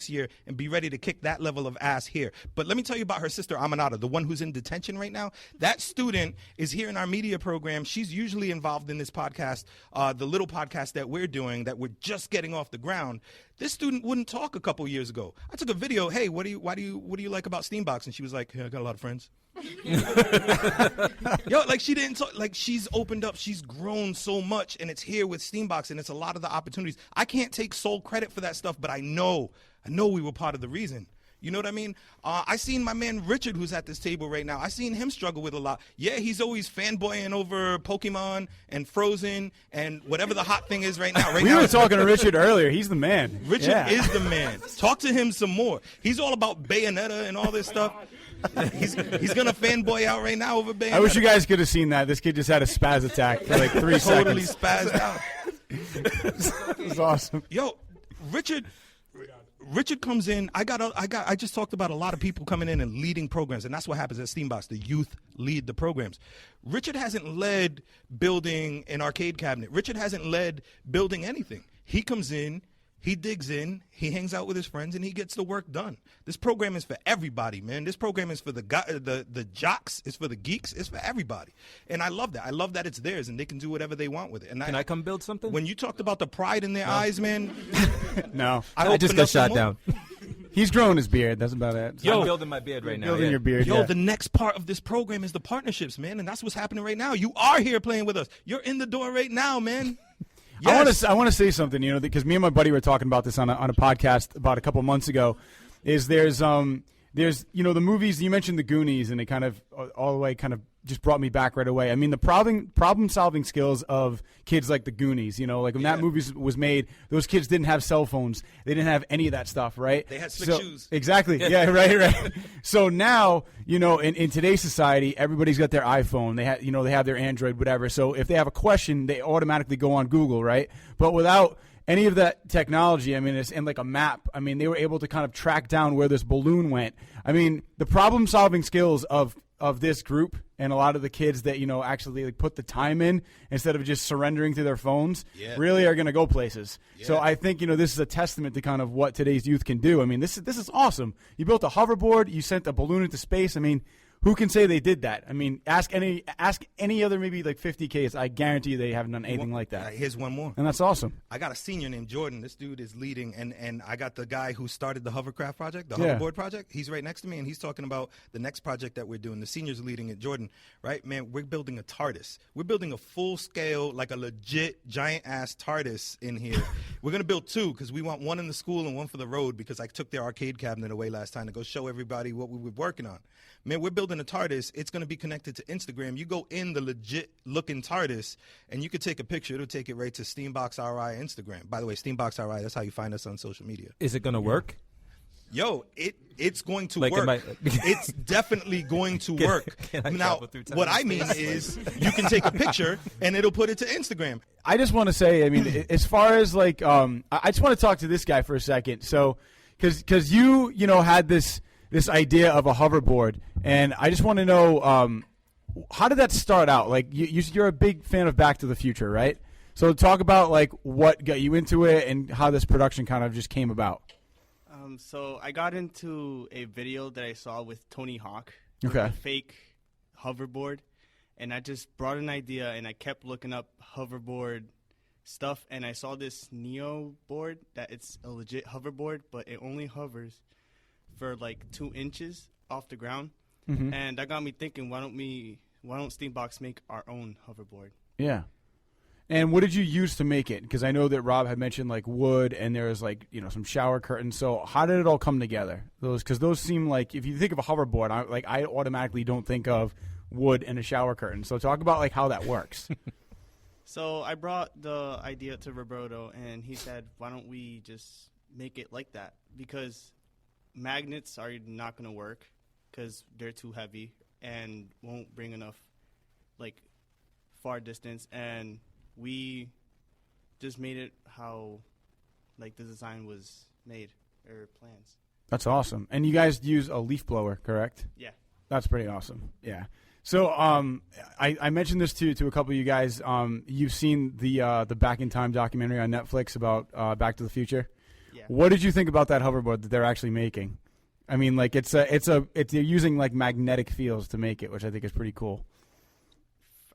next year and be ready to kick that level of ass here. But let me tell you about her sister, Aminata, the one who's in detention right now. That student is here in our media program. She's usually involved in this podcast, the little podcast that we're doing that we're just getting off the ground. This student wouldn't talk a couple years ago. I took a video. Hey, what do you like about Steambox? And she was like, hey, I got a lot of friends. Yo, like she didn't talk, like she's opened up, she's grown so much, and it's here with Steambox, and it's a lot of the opportunities. I can't take sole credit for that stuff, but I know we were part of the reason. You know what I mean? I seen my man Richard, who's at this table right now. I seen him struggle with a lot. Yeah, he's always fanboying over Pokemon and Frozen and whatever the hot thing is right now. We were talking to Richard earlier. He's the man. Richard is the man. Talk to him some more. He's all about Bayonetta and all this stuff. He's gonna fanboy out right now over Bayonetta. I wish you guys could have seen that. This kid just had a spaz attack for like 3 seconds. Totally spazzed out. It was awesome. Yo, Richard comes in. I just talked about a lot of people coming in and leading programs, and that's what happens at Steambox. The youth lead the programs. Richard hasn't led building an arcade cabinet. Richard hasn't led building anything. He comes in, he digs in, he hangs out with his friends, and he gets the work done. This program is for everybody, man. This program is for the jocks, it's for the geeks, it's for everybody. And I love that. I love that it's theirs, and they can do whatever they want with it. And Can I come build something? When you talked about the pride in their eyes, man. No. I just got shot down. He's growing his beard. That's about it. I'm building my beard right now. Building your beard. Yo, the next part of this program is the partnerships, man, and that's what's happening right now. You are here playing with us. You're in the door right now, man. Yes. I want to say something, you know, because me and my buddy were talking about this on a podcast about a couple months ago. There's you know, the movies you mentioned, the Goonies, and it kind of all the way kind of just brought me back right away. I mean, the problem solving skills of kids like the Goonies, you know, like when that movie was made, those kids didn't have cell phones, they didn't have any of that stuff, right? They had slick shoes. Exactly. Yeah, right. So now, you know, in today's society, everybody's got their iPhone. They have their Android, whatever. So if they have a question, they automatically go on Google, right? But without any of that technology, I mean, it's in like a map. I mean, they were able to kind of track down where this balloon went. I mean, the problem-solving skills of this group and a lot of the kids that, you know, actually like put the time in instead of just surrendering to their phones really are going to go places. Yeah. So I think, you know, this is a testament to kind of what today's youth can do. I mean, this is awesome. You built a hoverboard. You sent a balloon into space. I mean, who can say they did that? I mean, ask any other maybe like 50 kids. I guarantee you they haven't done anything like that. Here's one more. And that's awesome. I got a senior named Jordan. This dude is leading, and I got the guy who started the hovercraft project, the hoverboard project. He's right next to me, and he's talking about the next project that we're doing. The senior's leading it. Jordan, right? Man, we're building a TARDIS. We're building a full-scale, like a legit giant-ass TARDIS in here. We're going to build 2 because we want one in the school and one for the road because I took their arcade cabinet away last time to go show everybody what we were working on. Man, we're building a TARDIS. It's going to be connected to Instagram. You go in the legit-looking TARDIS, and you could take a picture. It'll take it right to Steambox RI Instagram. By the way, Steambox RI, that's how you find us on social media. Is it going to work? Yo, it's going to work. It's definitely going to work. Now, what I mean is you can take a picture, and it'll put it to Instagram. I just want to say, I mean, as far as like, I just want to talk to this guy for a second. So, because you know, had this idea of a hoverboard, and I just want to know how did that start out? Like you're a big fan of Back to the Future, right? So talk about like what got you into it and how this production kind of just came about. So I got into a video that I saw with Tony Hawk, a fake hoverboard, and I just brought an idea, and I kept looking up hoverboard stuff, and I saw this Neo board that it's a legit hoverboard, but it only hovers for like 2 inches off the ground, and that got me thinking, why don't Steambox make our own hoverboard? Yeah. And what did you use to make it? Because I know that Rob had mentioned like wood, and there was like, you know, some shower curtains. So how did it all come together? Because those seem like, if you think of a hoverboard, I automatically don't think of wood and a shower curtain. So talk about like how that works. So I brought the idea to Roberto, and he said, why don't we just make it like that? Because magnets are not going to work because they're too heavy and won't bring enough like far distance, and we just made it how like the design was made, or plans. That's awesome. And you guys use a leaf blower, correct? Yeah. That's pretty awesome. Yeah. So I mentioned this to a couple of you guys. You've seen the Back in Time documentary on Netflix about Back to the Future? Yeah. What did you think about that hoverboard that they're actually making? I mean, like they're using like magnetic fields to make it, which I think is pretty cool.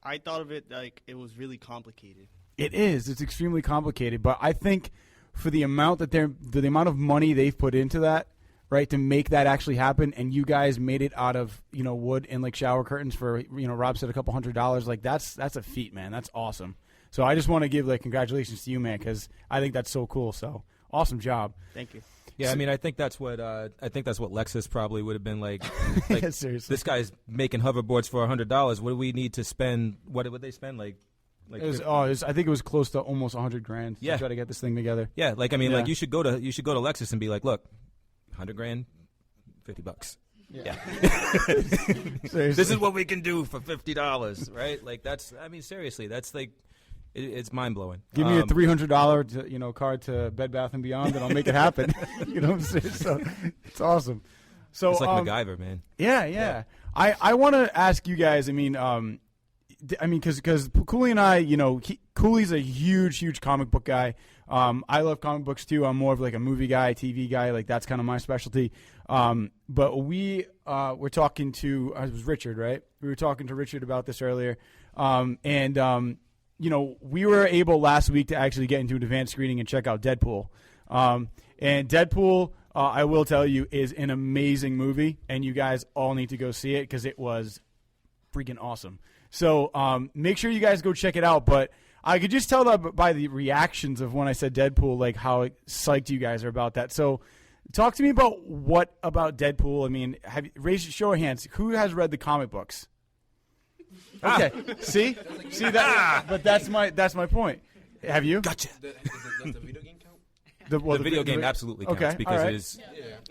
I thought of it like it was really complicated. It is. It's extremely complicated, but I think for the amount that the amount of money they've put into that, right, to make that actually happen, and you guys made it out of wood and like shower curtains for Rob said a couple $100. Like that's a feat, man. That's awesome. So I just want to give like congratulations to you, man, because I think that's so cool. So awesome job. Thank you. Yeah, I mean, I think that's what Lexus probably would have been like. Yeah, seriously. This guy's making hoverboards for $100. What do we need to spend? What would they spend? Like I think it was close to almost $100,000 to try to get this thing together. Yeah, like I mean, like you should go to Lexus and be like, look, $100,000, $50. Yeah. This is what we can do for $50, right? Like that's. I mean, seriously, that's like. It's mind blowing. Give me a $300 card to Bed Bath and Beyond, and I'll make it happen. You know what I'm saying? So it's awesome. So it's like MacGyver, man. Yeah. I want to ask you guys. I mean, because Cooley and I, Cooley's a huge comic book guy. I love comic books too. I'm more of like a movie guy, TV guy. Like that's kind of my specialty. But we were talking to it was Richard, right? We were talking to Richard about this earlier, we were able last week to actually get into an advanced screening and check out Deadpool. And Deadpool, I will tell you, is an amazing movie, and you guys all need to go see it because it was freaking awesome. So make sure you guys go check it out. But I could just tell that by the reactions of when I said Deadpool, like how psyched you guys are about that. So talk to me about what about Deadpool. I mean, show of hands. Who has read the comic books? Okay, see that, but that's my point. Have you? Gotcha. Does the video game count? The video game absolutely counts because it is.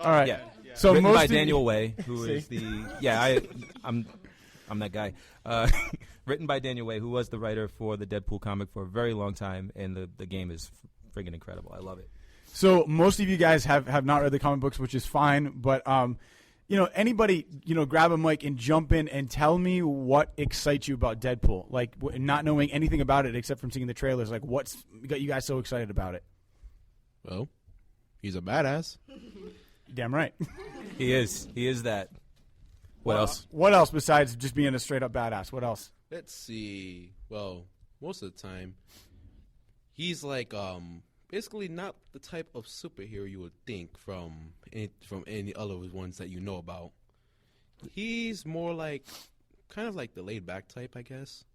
All right. Yeah. So written most by of Daniel Way, who is I'm that guy. Written by Daniel Way, who was the writer for the Deadpool comic for a very long time, and the game is friggin' incredible. I love it. So most of you guys have not read the comic books, which is fine, but anybody, grab a mic and jump in and tell me what excites you about Deadpool. Like, not knowing anything about it except from seeing the trailers. Like, what's got you guys so excited about it? Well, he's a badass. Damn right. He is that. What else? What else besides just being a straight-up badass? What else? Let's see. Well, most of the time, he's like basically not the type of superhero you would think from any other ones that you know about. He's more like kind of like the laid back type, I guess.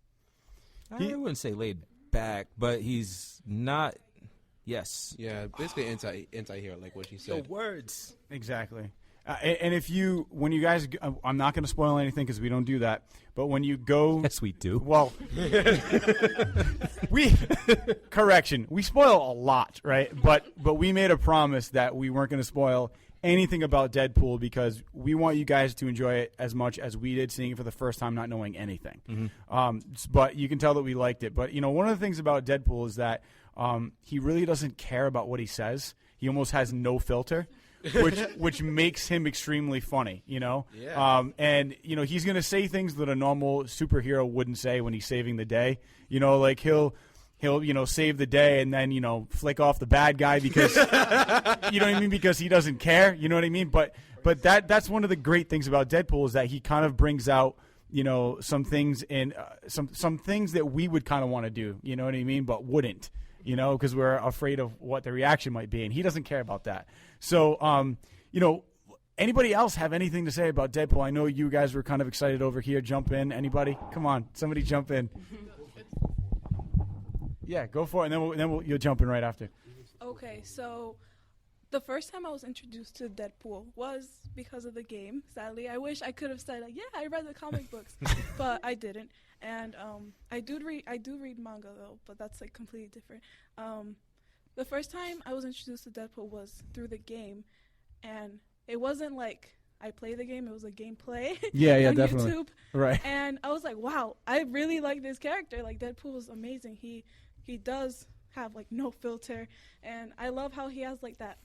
I wouldn't say laid back, but he's not. Yes. Yeah, basically anti-hero, like what she said. The words. Exactly. And when you guys, I'm not going to spoil anything because we don't do that. But when you go, yes, we do. Well, we spoil a lot, right? But we made a promise that we weren't going to spoil anything about Deadpool because we want you guys to enjoy it as much as we did seeing it for the first time, not knowing anything. Mm-hmm. But you can tell that we liked it. But one of the things about Deadpool is that he really doesn't care about what he says. He almost has no filter. which makes him extremely funny, Yeah. And he's gonna say things that a normal superhero wouldn't say when he's saving the day. Like he'll save the day and then flick off the bad guy because you know what I mean, because he doesn't care. You know what I mean? But that's one of the great things about Deadpool is that he kind of brings out some things in some things that we would kind of want to do. You know what I mean? But wouldn't. Because we're afraid of what the reaction might be, and he doesn't care about that. So, anybody else have anything to say about Deadpool? I know you guys were kind of excited over here. Jump in. Anybody? Come on. Somebody jump in. Yeah, go for it, and then you'll jump in right after. Okay, so the first time I was introduced to Deadpool was because of the game. Sadly, I wish I could have said, I read the comic books, but I didn't. And I do read manga though, but that's like completely different. The first time I was introduced to Deadpool was through the game, and it wasn't like I played the game; it was a gameplay. Yeah, on definitely. YouTube. Right. And I was like, wow, I really like this character. Like Deadpool is amazing. He does have like no filter, and I love how he has like that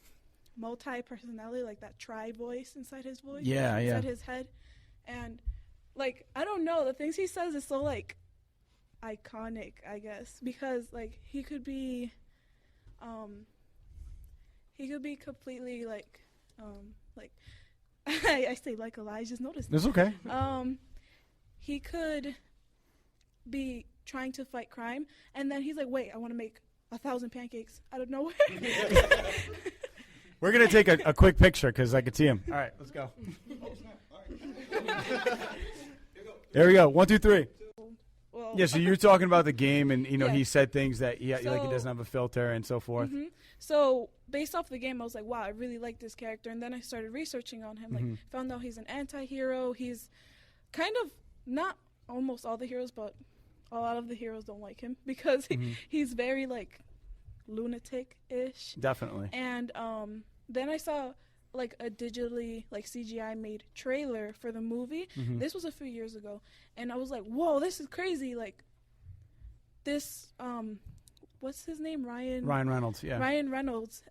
multi-personality, like that voice inside his voice. Yeah, inside his head, and. Like, I don't know, the things he says is so, like, iconic, I guess, because, like, he could be, He could be completely like I say like a lie. I just noticed. It's okay. He could be trying to fight crime, and then he's like, "Wait, I want to make 1,000 pancakes out of nowhere." We're gonna take a quick picture because I can see him. All right, let's go. There we go. 1, 2, 3. Well, Yeah, so you're talking about the game, and Yeah. he said things that like he So- doesn't have a filter and so forth. Mm-hmm. So based off the game, I was like, wow, I really like this character. And then I started researching on him. Like, found out he's an anti-hero. He's kind of not almost all the heroes, but a lot of the heroes don't like him because he's very like lunatic-ish. Definitely. And then I saw like a digitally like CGI made trailer for the movie. This was a few years ago, and I was like, whoa, this is crazy. Like this what's his name? Ryan Reynolds, yeah. Ryan Reynolds.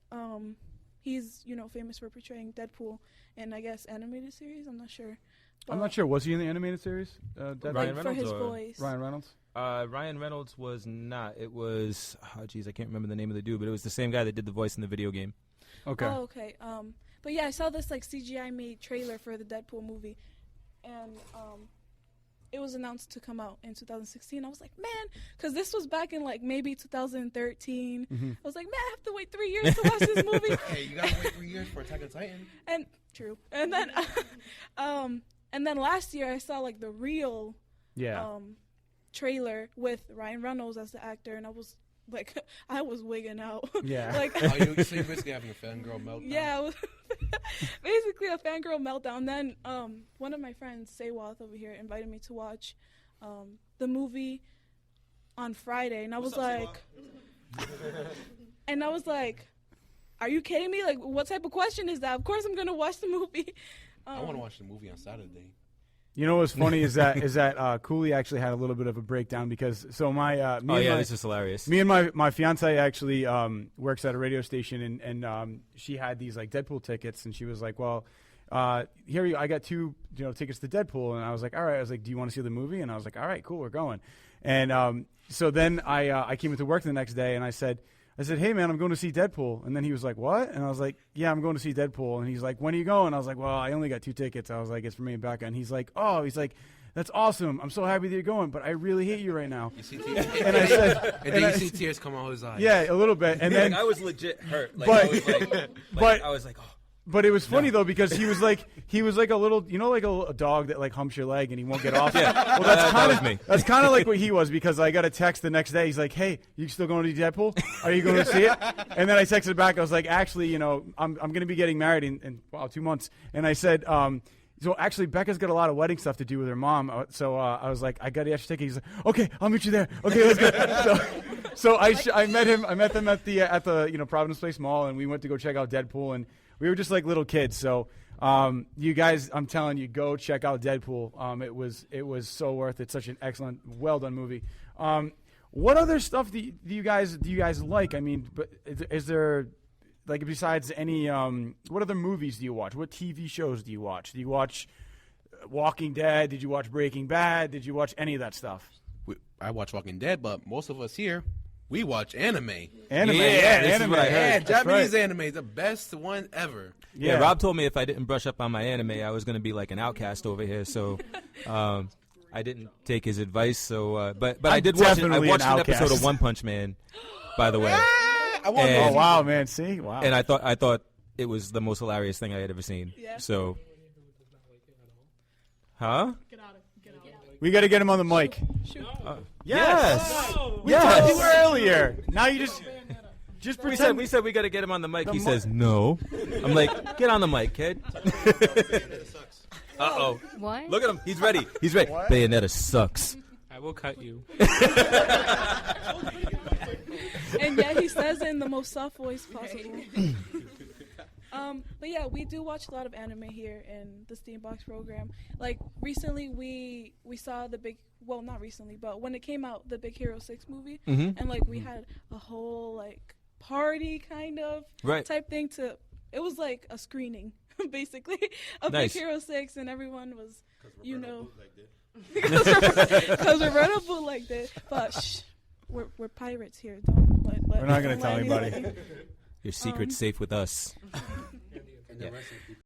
He's, famous for portraying Deadpool in, I guess, animated series. I'm not sure. I'm not sure. Was he in the animated series? Like Ryan for Reynolds his or- voice. Ryan Reynolds? Ryan Reynolds was not. It was, I can't remember the name of the dude, but it was the same guy that did the voice in the video game. Okay. Oh, okay. But yeah, I saw this like CGI made trailer for the Deadpool movie, and it was announced to come out in 2016. I was like, man, because this was back in like maybe 2013. I was like, man, I have to wait 3 years to watch this movie. Hey, you gotta wait 3 years for Attack on Titan. And true. And then, and then last year I saw like the real trailer with Ryan Reynolds as the actor, and I was like, I was wigging out. Yeah. Like, So you're basically having a fangirl meltdown. yeah, it was basically a fangirl meltdown. Then one of my friends, Saywath over here, invited me to watch the movie on Friday, and I was like, are you kidding me? Like, what type of question is that? Of course I'm gonna watch the movie. I want to watch the movie on Saturday. You know what's funny is that Cooley actually had a little bit of a breakdown because This is hilarious. Me and my fiance actually works at a radio station, and she had these like Deadpool tickets, and she was like, well, here I got 2 tickets to Deadpool, and I was like, all right. I was like, do you want to see the movie? And I was like, all right, cool, we're going. And so then I came into work the next day, and I said, hey, man, I'm going to see Deadpool. And then he was like, what? And I was like, yeah, I'm going to see Deadpool. And he's like, when are you going? I was like, well, I only got 2 tickets. I was like, it's for me and Becca. And he's like, that's awesome. I'm so happy that you're going, but I really hate you right now. You see tears? And I said, and then you see tears come out his eyes. yeah, a little bit. And then I was legit hurt. Like, but- I was like, oh. But it was funny though because he was like a little, like a dog that like humps your leg and he won't get off. Yeah, well, that's that was me. That's kind of like what he was because I got a text the next day. He's like, "Hey, you still going to Deadpool? Are you going to see it?" And then I texted back. I was like, "Actually, I'm going to be getting married in 2 months." And I said, so actually, Becca's got a lot of wedding stuff to do with her mom. So I was like, I got the extra ticket. He's like, okay, I'll meet you there. Okay, let's go. So I met him. I met them at the Providence Place Mall, and we went to go check out Deadpool, and we were just like little kids. So you guys, I'm telling you, go check out Deadpool. It was so worth it. Such an excellent, well done movie. What other stuff do you guys like? I mean, but is there? Like, besides any, what other movies do you watch? What TV shows do you watch? Do you watch Walking Dead? Did you watch Breaking Bad? Did you watch any of that stuff? I watch Walking Dead, but most of us here, we watch anime. Anime, Anime. Yeah, That's Japanese right. anime is the best one ever. Yeah, Rob told me if I didn't brush up on my anime, I was going to be like an outcast over here. So I didn't take his advice. So, but I did watch it. I definitely watched an an episode outcast. of One Punch Man, by the way. I want And- Oh wow, man! See, wow. And I thought it was the most hilarious thing I had ever seen. Yeah. So, huh? We got to get him on the mic. Shoot. Yes. We talked to you earlier. Now you just We pretend. said we got to get him on the mic. He says no. I'm like, get on the mic, kid. Uh-oh. What? Look at him. He's ready. He's ready. Bayonetta sucks. I will cut you. And yeah, he says it in the most soft voice possible. But yeah, we do watch a lot of anime here in the Steambox program. Like recently, we saw not recently, but when it came out, the Big Hero 6 movie, and like we had a whole like party kind of type thing it was like a screening basically of Nice. Big Hero 6, and everyone was, because Roberto bootlegged it, but shh, we're pirates here. We're not gonna tell anybody. Your secret's safe with us. And the rest of the